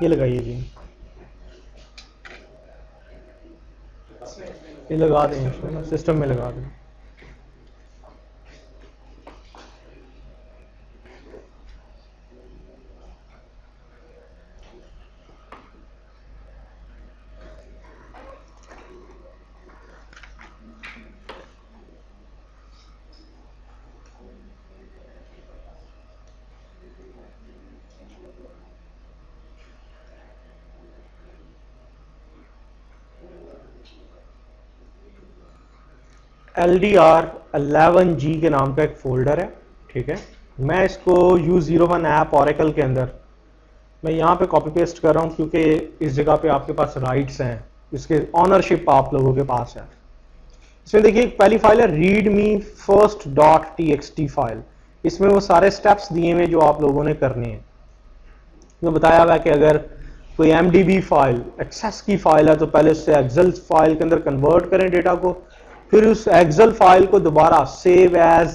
ये लगाइए जी, ये लगा दें इसमें, सिस्टम में लगा दें। LDR11G के नाम का एक फोल्डर है, ठीक है। मैं इसको U01 ऐप ओरेकल के अंदर मैं यहाँ पे कॉपी पेस्ट कर रहा हूँ, क्योंकि इस जगह पे आपके पास राइट्स हैं, इसके ऑनरशिप आप लोगों के पास है। इसमें देखिए पहली फाइल है readme first dot TXT file. इसमें वो सारे स्टेप्स दिए हुए जो आप लोगों ने करने हैं। इसमें बताया हुआ है कि अगर कोई एमडीबी फाइल एक्सेस की फाइल है तो पहले उससे एक्सेल फाइल के अंदर कन्वर्ट करें डेटा को, फिर उस एक्सेल फाइल को दोबारा save as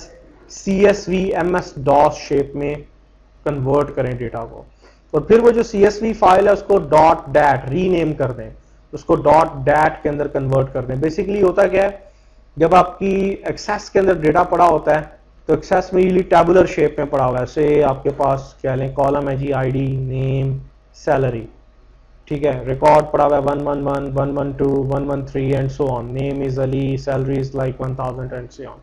CSV MS DOS shape में कन्वर्ट करें डेटा को, और फिर वो जो CSV फाइल है उसको डॉट डैट रीनेम कर दें, उसको डॉट डैट के अंदर कन्वर्ट कर दें। बेसिकली होता क्या है, जब आपकी एक्सेस के अंदर डेटा पड़ा होता है तो एक्सेस में यूजली टैबुलर शेप में पड़ा हुआ है। जैसे आपके पास क्या लें, कॉलम है जी, आईडी, नेम, सैलरी, ठीक है। रिकॉर्ड पड़ा हुआ है 111, 112, 113 and so on. Name is Ali, salary is like 1000 and so on.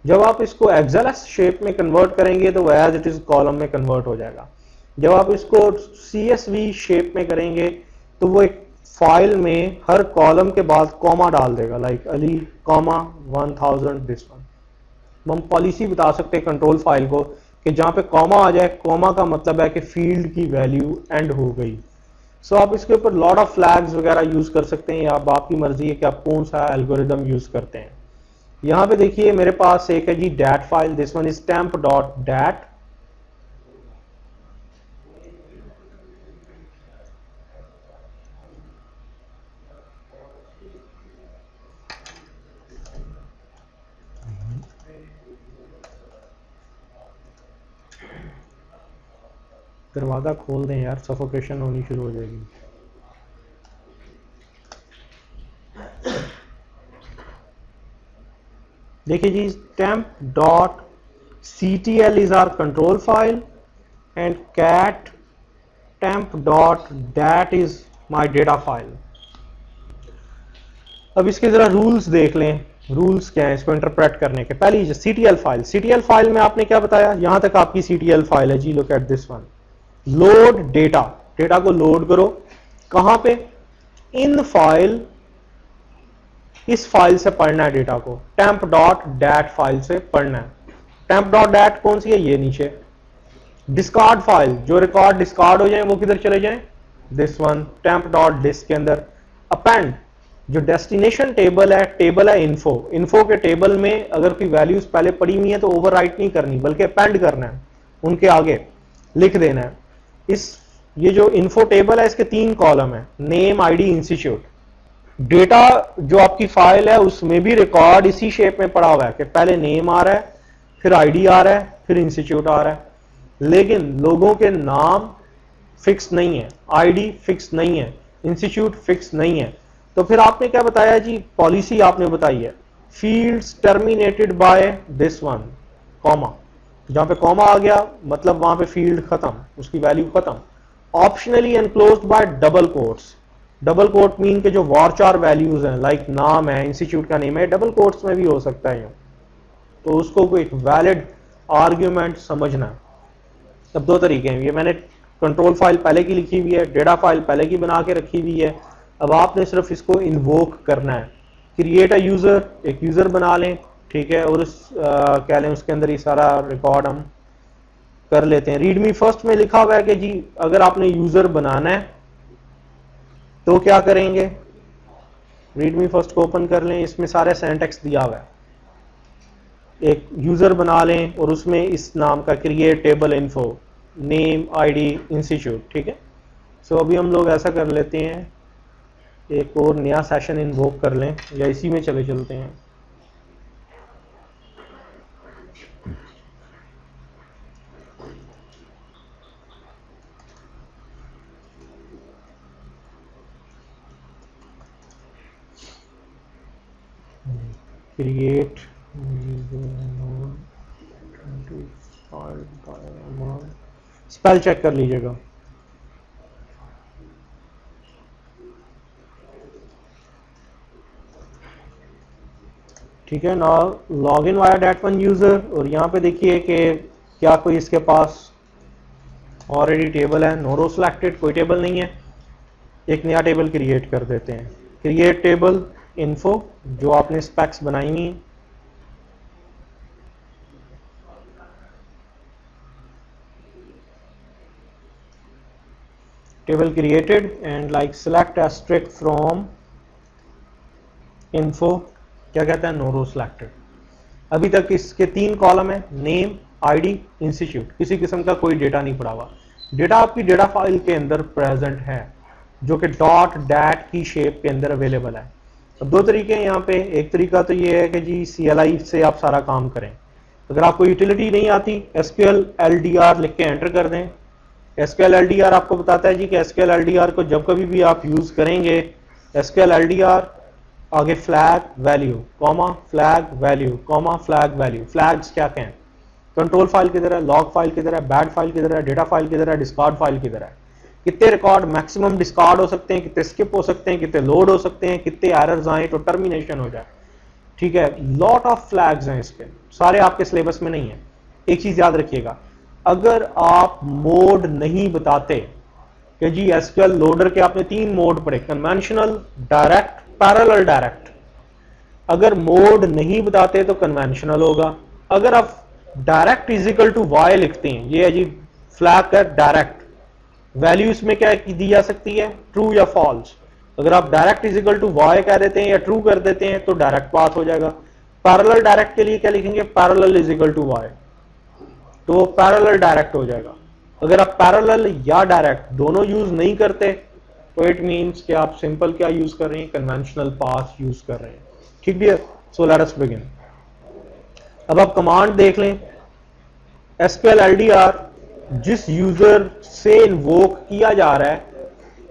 जब आप इसको एक्सेलएस शेप में कन्वर्ट करेंगे तो वो एज इट इज कॉलम में कन्वर्ट हो जाएगा। जब आप इसको CSV शेप में करेंगे तो वो एक फाइल में हर कॉलम के बाद कॉमा डाल देगा, like Ali comma 1000 this one. हम पॉलिसी बता सकते हैं कंट्रोल फाइल को कि जहां पे कॉमा आ जाए, कॉमा का मतलब है कि फील्ड की वैल्यू एंड हो गई। सो आप इसके ऊपर लॉट ऑफ फ्लैग्स वगैरह यूज कर सकते हैं, या अब आपकी मर्जी है कि आप कौन सा एल्गोरिदम यूज करते हैं। यहां पे देखिए मेरे पास एक है जी DAT file, this one is temp dot DAT. दरवाजा खोल दें यार, सफोकेशन होनी शुरू हो जाएगी। देखिए जी, temp dot ctl is our control file and cat temp dot dat is my data file. अब इसके जरा रूल्स देख लें, रूल्स क्या है इसको इंटरप्रेट करने के। पहली CTL फाइल में आपने क्या बताया, यहां तक आपकी CTL फाइल है जी, look at this one. Load data, data को लोड करो कहां पे, इन फाइल, इस फाइल से पढ़ना है डेटा को, temp डॉट dat फाइल से पढ़ना है। temp डॉट dat कौन सी है, ये नीचे। डिस्कार्ड फाइल, जो रिकॉर्ड डिस्कार्ड हो जाए वो किधर चले जाएं, this one, temp dot disk के अंदर। अपेंड, जो डेस्टिनेशन टेबल है इन्फो, इन्फो के टेबल में अगर कोई वैल्यूज पहले पड़ी हुई है तो ओवरराइट नहीं करनी, बल्कि अपेंड करना है, उनके आगे लिख देना है। इस ये जो इन्फो टेबल है इसके 3 कॉलम है, नेम, आईडी, इंस्टीट्यूट। डेटा जो आपकी फाइल है उसमें भी रिकॉर्ड इसी शेप में पड़ा हुआ है कि पहले नेम आ रहा है, फिर आईडी आ रहा है, फिर इंस्टीट्यूट आ रहा है। लेकिन लोगों के नाम फिक्स नहीं है, आईडी फिक्स नहीं है, इंस्टीट्यूट फिक्स नहीं है। तो फिर आपने क्या बताया जी, पॉलिसी आपने बताई है, fields terminated by this one, comma. जहां पे कॉमा आ गया मतलब वहां पे फील्ड खत्म, उसकी वैल्यू खत्म। Optionally enclosed by double quotes, double quote mean के जो वारचार वैल्यूज हैं, लाइक नाम है, इंस्टीट्यूट का नेम है, डबल कोट्स में भी हो सकता है, तो उसको कोई एक वैलिड आर्ग्यूमेंट समझना है। अब 2 तरीके हैं, ये मैंने कंट्रोल फाइल पहले की लिखी हुई है, डेटा फाइल पहले की बना के रखी हुई है। अब आपने सिर्फ इसको इन्वोक करना है। क्रिएट अ यूजर, एक यूजर बना लें, ठीक है, और उस क्या लें, उसके अंदर ये सारा रिकॉर्ड हम कर लेते हैं। रीडमी फर्स्ट में लिखा हुआ है कि जी अगर आपने यूजर बनाना है तो क्या करेंगे, रीडमी फर्स्ट को ओपन कर लें, इसमें सारे सिंटैक्स दिया हुआ है। एक यूजर बना लें और उसमें इस नाम का create table info, name, ID, institute, ठीक है। सो अभी हम लोग ऐसा कर लेते हैं, एक और नया सेशन इन्वोक कर लें या इसी में चले चलते हैं। क्रिएट स्पेल चेक कर लीजिएगा। ठीक है ना, log in via date one user, और यहाँ पे देखिए कि क्या कोई इसके पास ऑलरेडी टेबल है। नो रो सिलेक्टेड, कोई टेबल नहीं है। एक नया टेबल क्रिएट कर देते हैं। क्रिएट टेबल इन्फो, जो आपने स्पेक्स बनाई हुई हैं। Table created and like select asterisk from info, क्या कहता है, नो रो सिलेक्टेड। अभी तक इसके 3 कॉलम है, नेम, आईडी, इंस्टीट्यूट, किसी किस्म का कोई डेटा नहीं पड़ा हुआ। डेटा आपकी डेटा फाइल के अंदर प्रेजेंट है, जो कि डॉट डैट की शेप के अंदर अवेलेबल है। अब 2 तरीके हैं यहाँ पे। एक तरीका तो ये है कि जी CLI से आप सारा काम करें। अगर आपको यूटिलिटी नहीं आती, SQL LDR लिख के एंटर कर दें। SQL LDR आपको बताता है जी कि SQL LDR को जब कभी भी आप यूज करेंगे, SQL LDR आगे flag value comma flag value comma flag value. Flags क्या कहें, कंट्रोल फाइल किधर है, लॉग फाइल किधर है, बैड फाइल किधर है, डेटा फाइल किधर है, डिस्कार्ड फाइल किधर है, कितने रिकॉर्ड मैक्सिमम डिस्कार्ड हो सकते हैं, कितने स्किप हो सकते हैं, कितने लोड हो सकते हैं, कितने एरर्स आए तो टर्मिनेशन हो जाए। ठीक है, लॉट ऑफ फ्लैग्स हैं इसके, सारे आपके सिलेबस में नहीं है। एक चीज याद रखिएगा, अगर आप मोड नहीं बताते कि जी SQL लोडर के आपने 3 मोड पढ़े, कन्वेंशनल, डायरेक्ट, पैरेलल डायरेक्ट। अगर मोड नहीं बताते तो कन्वेंशनल होगा। अगर आप direct is equal to Y लिखते हैं, ये है जी फ्लैग का डायरेक्ट वैल्यू, इसमें क्या दी जा सकती है, ट्रू या फॉल्स। अगर आप direct is equal to Y कह देते हैं या ट्रू कर देते हैं तो डायरेक्ट पास हो जाएगा। पैरेलल डायरेक्ट के लिए क्या लिखेंगे, parallel is equal to Y, तो पैरेलल डायरेक्ट हो जाएगा। अगर आप पैरेलल या डायरेक्ट दोनों यूज नहीं करते तो इट मींस कि आप सिंपल क्या यूज कर रहे हैं, कन्वेंशनल पास यूज कर रहे हैं। ठीक है, सो लेट अस बिगिन। अब आप कमांड देख लें, SQL LDR जिस यूजर से इन्वोक किया जा रहा है,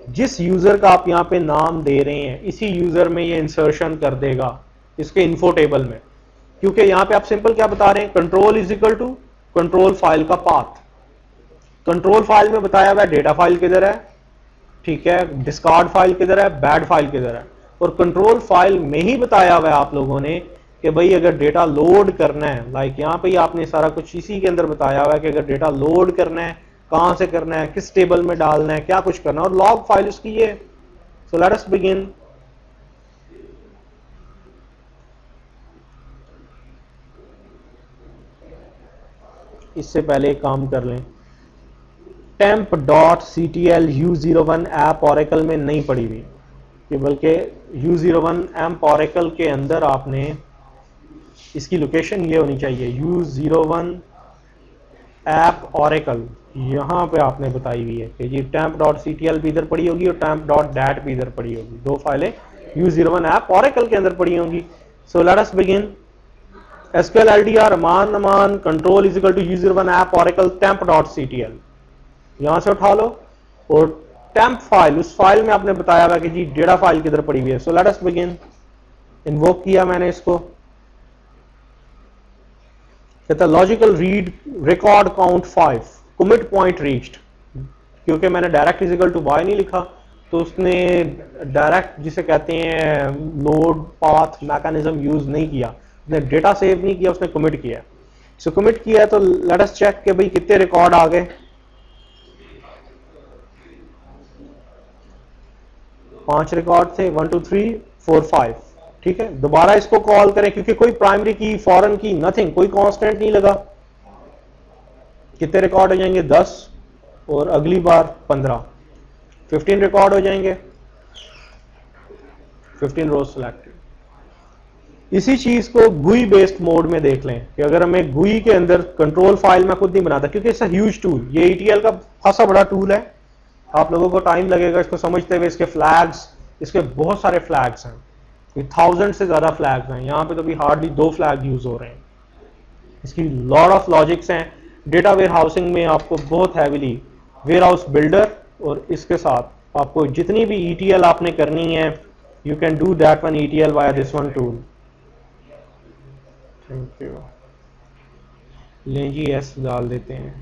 जिस यूजर का आप यहां पे नाम दे रहे हैं, इसी यूजर में ये इंसर्शन कर देगा इसके इन्फो टेबल में। क्योंकि यहां पे आप सिंपल क्या बता रहे हैं, control is equal to control file का पाथ। कंट्रोल फाइल में बताया हुआ है डेटा फाइल किधर है, ठीक है, डिस्कार्ड फाइल किधर है, बैड फाइल किधर है। और कंट्रोल फाइल में ही बताया हुआ है आप लोगों ने कि भाई अगर डेटा लोड करना है, लाइक यहाँ पे ही आपने सारा कुछ इसी के अंदर बताया हुआ है कि अगर डेटा लोड करना है, कहां से करना है, किस टेबल में डालना है, क्या कुछ करना है, और लॉग फाइल उसकी ये। सो लेट अस बिगिन। इससे पहले एक काम कर लें, temp.ctl u01 ऐप ओरेकल में नहीं पड़ी हुई, बल्कि u01 एम्प ओरेकल के अंदर आपने इसकी लोकेशन ये होनी चाहिए, u01 ऐप ओरेकल, यहां पे आपने बताई हुई है कि जी temp.ctl भी इधर पड़ी होगी और temp.dat भी इधर पड़ी होगी। 2 फाइलें u01 ऐप ओरेकल के अंदर पड़ी होंगी। So let us begin. SQL LDR अमान control is equal to u01 app Oracle temp.ctl, यहां से उठा लो, और टेम्प फाइल, उस फाइल में आपने बताया हुआ कि जी डेटा फाइल किधर पड़ी हुई है। So let us begin. Invoke किया मैंने इसको, कहता logical read record count 5 commit point reached. क्योंकि मैंने direct is equal to Y नहीं लिखा, तो उसने डायरेक्ट जिसे कहते हैं लोड पाथ मैकेनिज्म यूज नहीं किया, उसने डेटा सेव नहीं किया, उसने कमिट किया। सो कमिट किया है तो लेट अस चेक कि भाई कितने रिकॉर्ड आ गए। 5 रिकॉर्ड थे, 1 2 3 4 5। ठीक है, दोबारा इसको कॉल करें, क्योंकि कोई प्राइमरी की, फॉरेन की, नथिंग, कोई कांस्टेंट नहीं लगा। कितने रिकॉर्ड हो जाएंगे, 10, और अगली बार 15, 15 रिकॉर्ड हो जाएंगे, 15 रोज सिलेक्टेड। इसी चीज को GUI बेस्ड मोड में देख लें कि अगर हमें GUI के अंदर कंट्रोल फाइल में खुद नहीं बनाता, क्योंकि इट्स अ ह्यूज टूल, ये ETL का खासा बड़ा टूल है, आप लोगों को टाइम लगेगा इसको समझते हुए, इसके फ्लैग्स, इसके बहुत सारे फ्लैग्स हैं, ये 1000 से ज़्यादा फ्लैग्स हैं। यहाँ पे तो भी हार्डली 2 फ्लैग यूज़ हो रहे हैं। इसकी लॉट ऑफ लॉजिक्स हैं। डेटा वेयर हाउसिंग में आपको बहुत हैविली वेयर हाउस बिल्डर और इसके साथ आपको जितनी भी ETL आपने करनी है, you can do that one ETL via this one tool. Thank you. लें जी एस डाल देते हैं,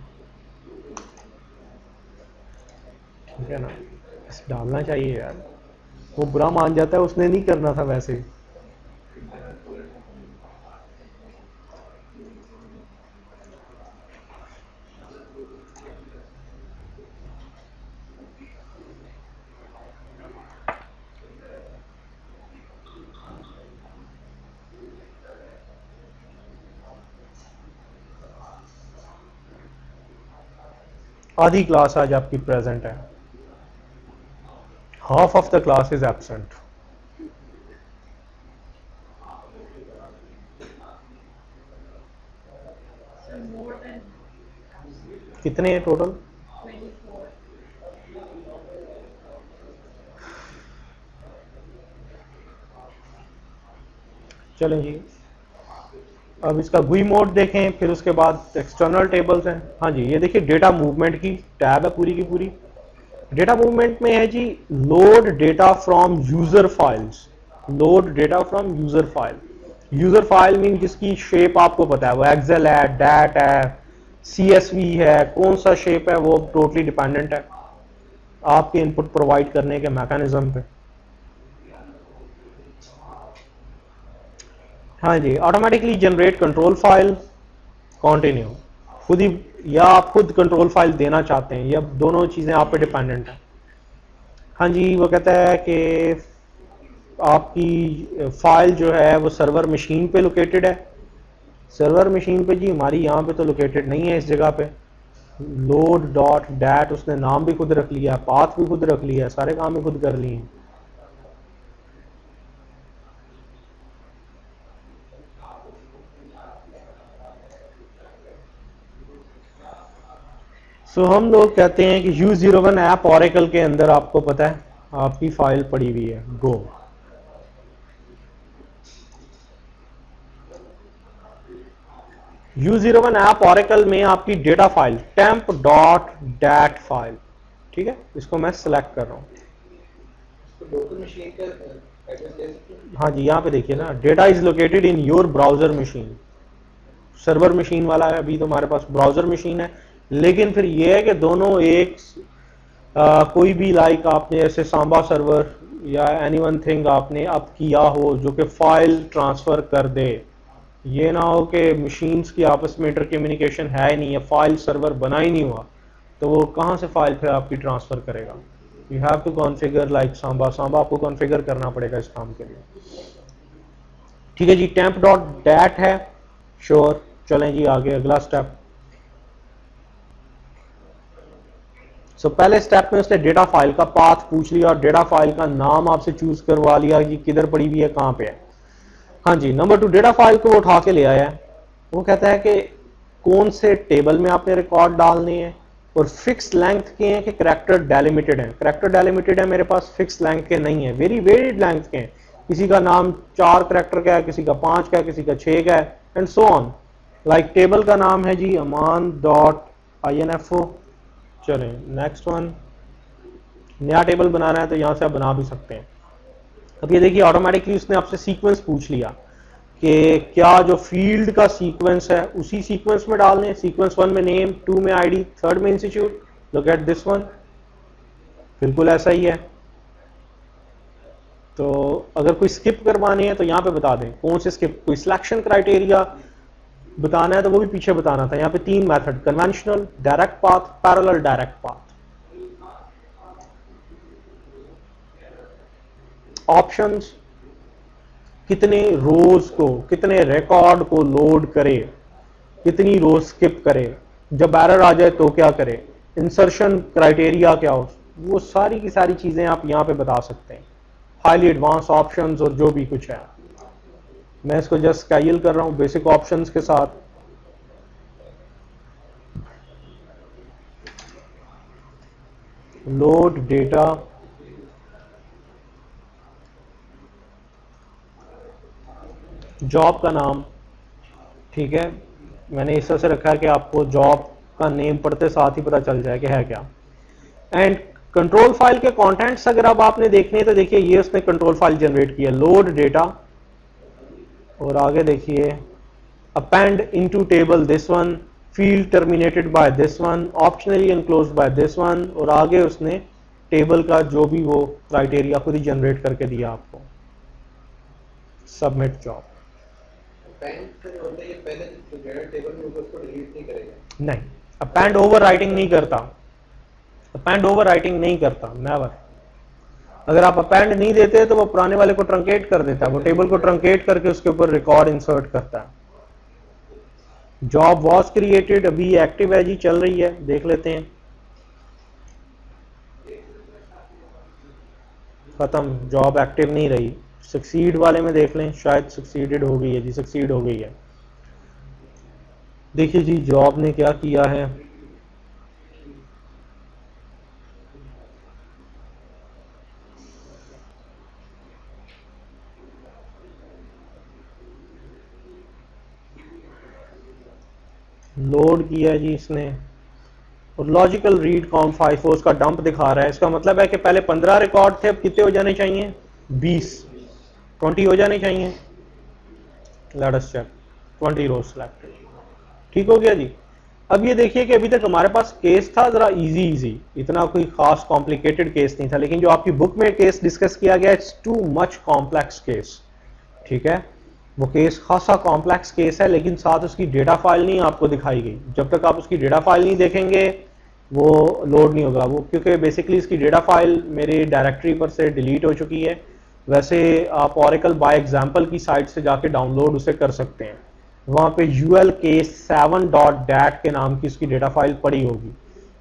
ठीक है ना, एस डालना चाहिए यार, वो बुरा मान जाता है, उसने नहीं करना था वैसे। आधी क्लास आज आपकी प्रेजेंट है, half of the class is absent. कितने हैं टोटल? चलें जी, अब इसका GUI मोड देखें, फिर उसके बाद एक्सटर्नल टेबल्स हैं। हाँ जी, ये देखिए डेटा मूवमेंट की टैब है पूरी की पूरी। डेटा मूवमेंट में है जी load data from user files, load data from user file. User file mean जिसकी शेप आपको पता है, वो एक्सेल है, डैट है, CSV है, कौन सा शेप है वो टोटली डिपेंडेंट है आपके इनपुट प्रोवाइड करने के मैकेनिज्म पे। हाँ जी, automatically generate control file, continue, खुद ही, या आप खुद कंट्रोल फाइल देना चाहते हैं, या दोनों चीज़ें आप पे डिपेंडेंट है। हाँ जी, वो कहता है कि आपकी फाइल जो है वो सर्वर मशीन पे लोकेटेड है। सर्वर मशीन पे जी हमारी यहाँ पे तो लोकेटेड नहीं है इस जगह पे। लोड डॉट डैट उसने नाम भी खुद रख लिया, पाथ भी खुद रख लिया, सारे काम भी खुद कर लिए हैं। सो हम लोग कहते हैं कि U01 ऐप ओरेकल के अंदर आपको पता है आपकी फाइल पड़ी हुई है गो। U01 ऐप ओरेकल में आपकी data file temp dot that file, ठीक है, इसको मैं सिलेक्ट कर रहा हूँ। हाँ जी, यहाँ पे देखिए ना, data is located in your browser machine. Server machine वाला है, अभी तो हमारे पास ब्राउजर मशीन है, लेकिन फिर ये है कि दोनों एक कोई भी लाइक आपने ऐसे सांबा सर्वर या एनी वन थिंग आपने अब किया हो जो कि फाइल ट्रांसफर कर दे। ये ना हो कि मशीन्स की आपस में इंटर कम्युनिकेशन है ही नहीं है, फाइल सर्वर बना ही नहीं हुआ, तो वो कहाँ से फाइल फिर आपकी ट्रांसफर करेगा। You have to configure like Samba, Samba आपको कॉन्फ़िगर करना पड़ेगा इस काम के लिए। ठीक है जी, टेम्प डॉट डैट है, श्योर। चलें जी आगे, अगला स्टेप। सो पहले स्टेप में उसने डेटा फाइल का पाथ पूछ लिया और डेटा फाइल का नाम आपसे चूज करवा लिया कि किधर पड़ी हुई है, कहाँ पे है। हाँ जी, नंबर 2, डेटा फाइल को उठा के ले आया है। वो कहता है कि कौन से टेबल में आपने रिकॉर्ड डालने हैं और फिक्स लेंथ के हैं कि करेक्टर डेलिमिटेड है। करेक्टर डेलिमिटेड है मेरे पास, फिक्स लेंथ के नहीं है, वेरी वेरिड लेंथ के हैं। किसी का नाम 4 करेक्टर का है, किसी का 5 का है, किसी का 6 का है, and so on. Like table का नाम है जी अमान डॉट INFO। चलें नेक्स्ट वन, नया टेबल बनाना है तो यहां से आप बना भी सकते हैं। अब ये देखिए ऑटोमेटिकली उसने आपसे सीक्वेंस पूछ लिया कि क्या जो फील्ड का सीक्वेंस है उसी सीक्वेंस में डालने, सीक्वेंस 1 में नेम, 2 में ID, 3rd में institute. Look at this one, बिल्कुल ऐसा ही है। तो अगर कोई स्किप करवानी है तो यहाँ पे बता दें कौन से स्किप, कोई सिलेक्शन क्राइटेरिया बताना है तो वो भी पीछे बताना था। यहाँ पे 3 method, conventional, direct path, parallel direct path. Options, कितने रोज को, कितने रिकॉर्ड को लोड करे, कितनी रोज स्किप करे, जब एरर आ जाए तो क्या करे, इंसर्शन क्राइटेरिया क्या हो, वो सारी की सारी चीजें आप यहां पे बता सकते हैं। हाईली एडवांस ऑप्शंस और जो भी कुछ है, मैं इसको जस्ट स्केल कर रहा हूं बेसिक ऑप्शंस के साथ। लोड डेटा जॉब का नाम, ठीक है, मैंने इस तरह से रखा है कि आपको जॉब का नेम पढ़ते साथ ही पता चल जाए कि है क्या। एंड कंट्रोल फाइल के कंटेंट्स अगर अब आपने देखने तो देखिए ये उसने कंट्रोल फाइल जनरेट किया, लोड डेटा, और आगे देखिए append into table this one, field terminated by this one, optionally enclosed by this one, और आगे उसने टेबल का जो भी वो क्राइटेरिया खुद ही जनरेट करके दिया आपको। Submit job. नहीं, अपेंड ओवर राइटिंग नहीं करता, अपेंड ओवर राइटिंग नहीं करता, नेवर। अगर आप अपेंड नहीं देते तो वो पुराने वाले को ट्रंकेट कर देता है, वो टेबल को ट्रंकेट करके उसके ऊपर रिकॉर्ड इंसर्ट करता है। जॉब वॉज क्रिएटेड, अभी एक्टिव है जी, चल रही है, देख लेते हैं। खत्म, जॉब एक्टिव नहीं रही। सक्सीड वाले में देख लें, शायद सक्सीडेड हो गई है जी, सक्सीड हो गई है। देखिए जी जॉब ने क्या किया है, लोड किया है जी इसने, और लॉजिकल रीड काउंट 5 उसका डंप दिखा रहा है। इसका मतलब है कि पहले 15 रिकॉर्ड थे, अब कितने हो जाने चाहिए, 20 हो जाने चाहिए। लेट अस चेक, 20 रोज सिलेक्टेड, ठीक हो गया जी। अब ये देखिए कि अभी तक हमारे पास केस था जरा इजी, इतना कोई खास कॉम्प्लिकेटेड केस नहीं था, लेकिन जो आपकी बुक में केस डिस्कस किया गया, it's too much complex case, ठीक है। वो केस खासा कॉम्प्लेक्स केस है, लेकिन साथ उसकी डेटा फाइल नहीं आपको दिखाई गई। जब तक आप उसकी डेटा फाइल नहीं देखेंगे वो लोड नहीं होगा, वो क्योंकि बेसिकली इसकी डेटा फाइल मेरे डायरेक्टरी पर से डिलीट हो चुकी है। वैसे आप Oracle बाय एग्जाम्पल की साइट से जाके डाउनलोड उसे कर सकते हैं, वहाँ पे ulk7.dat के नाम की उसकी डेटा फाइल पड़ी होगी।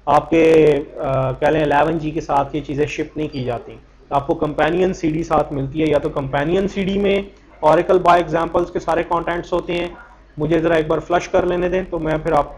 आपके कह लें 11G के साथ ये चीज़ें शिप नहीं की जाती, आपको कंपेनियन CD साथ मिलती है, या तो कंपेनियन CD में Oracle बाय एग्जाम्पल्स के सारे कंटेंट्स होते हैं। मुझे ज़रा एक बार फ्लश कर लेने दें तो मैं फिर आपको